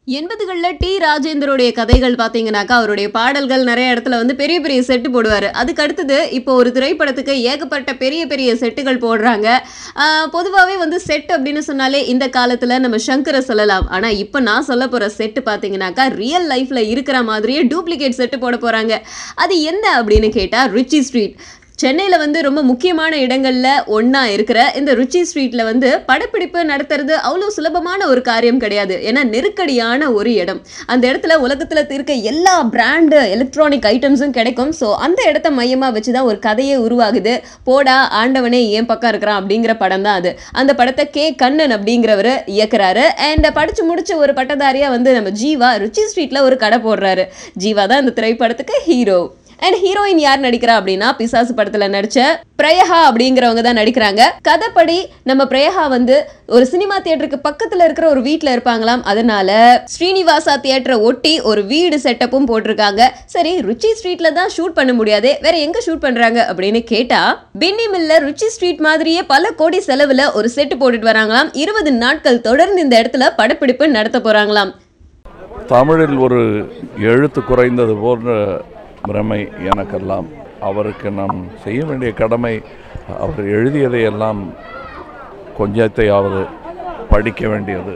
80கள்ல D. ராஜேந்தருடைய கதைகள் பார்த்தீங்கன்னாக்கா, அவருடைய பாடல்கள் நெறைய இடத்துல வந்து பெரிய பெரிய செட்டு போடுவாரு. அதுக்கு அடுத்தது இப்போ ஒரு திரைப்படத்துக்கு ஏகப்பட்ட பெரிய பெரிய செட்டுகள் போடுறாங்க. அ பொதுவாவே வந்து செட் அப்படின்னு சொன்னாலே இந்த காலத்துல நம்ம ஷங்கர சொல்லலாம். ஆனா இப்ப நான் சொல்லப்போற செட்டு பார்த்தீங்கன்னாக்கா, ரியல் லைஃப்ல இருக்கிற மாதிரியே டூப்ளிகேட் செட்டு போட போறாங்க. அது என்ன அப்படின்னு கேட்டா, ரிச்சி ஸ்ட்ரீட். சென்னையில வந்து ரொம்ப முக்கியமான இடங்கள்ல ஒண்ணா இருக்கிற இந்த ருச்சி ஸ்ட்ரீட்ல வந்து படப்பிடிப்பு நடத்துறது அவ்வளோ சுலபமான ஒரு காரியம் கிடையாது. ஏன்னா நெருக்கடியான ஒரு இடம். அந்த இடத்துல உலகத்துல இருக்க எல்லா பிராண்டு எலக்ட்ரானிக் ஐட்டம்ஸும் கிடைக்கும். ஸோ அந்த இடத்த மையமா வச்சு தான் ஒரு கதையே உருவாகுது. போடா ஆண்டவனே என் பக்கம் இருக்கிறான் அப்படிங்கிற படம் தான் அது. அந்த படத்தை கே. கண்ணன் அப்படிங்கிறவர் இயக்குறாரு. அண்ட் படிச்சு முடிச்ச ஒரு பட்டதாரியா வந்து நம்ம ஜீவா ருச்சி ஸ்ட்ரீட்ல ஒரு கடை போடுறாரு. ஜீவா தான் இந்த திரைப்படத்துக்கு ஹீரோ. அண்ட் ஹீரோயின் யார் நடிக்கிறா அப்படின்னா, பிசாசு படத்துல நடிச்ச பிரயஹா அப்படிங்கிறவங்க தான் நடிக்கிறாங்க. கதைப்படி நம்ம பிரயஹா வந்து ஒரு சினிமா தியேட்டருக்கு பக்கத்துல இருக்கிற ஒரு வீட்ல இருப்பாங்களாம். அதனால ஸ்ரீனிவாசா தியேட்டரை ஒட்டி ஒரு வீடு செட்டப்பும் போட்டிருக்காங்க. சரி, ருச்சி ஸ்ட்ரீட்ல தான் ஷூட் பண்ண முடியாது, வேற எங்க ஷூட் பண்றாங்க அப்படின்னு கேட்டா, பின்னி மில்ல ருச்சி ஸ்ட்ரீட் மாதிரியே பல கோடி செலவுல ஒரு செட்டு போட்டுட்டு வராங்களாம். 20 நாட்கள் தொடர்ந்து இந்த இடத்துல படப்பிடிப்பு நடத்த போறாங்களாம். தமிழில் ஒரு எழுத்து குறைந்தது போன்ற பிரமை எனக்கெல்லாம். அவருக்கு நாம் செய்ய வேண்டிய கடமை, அவர் எழுதியதையெல்லாம் கொஞ்சத்தையாவது படிக்க வேண்டியது.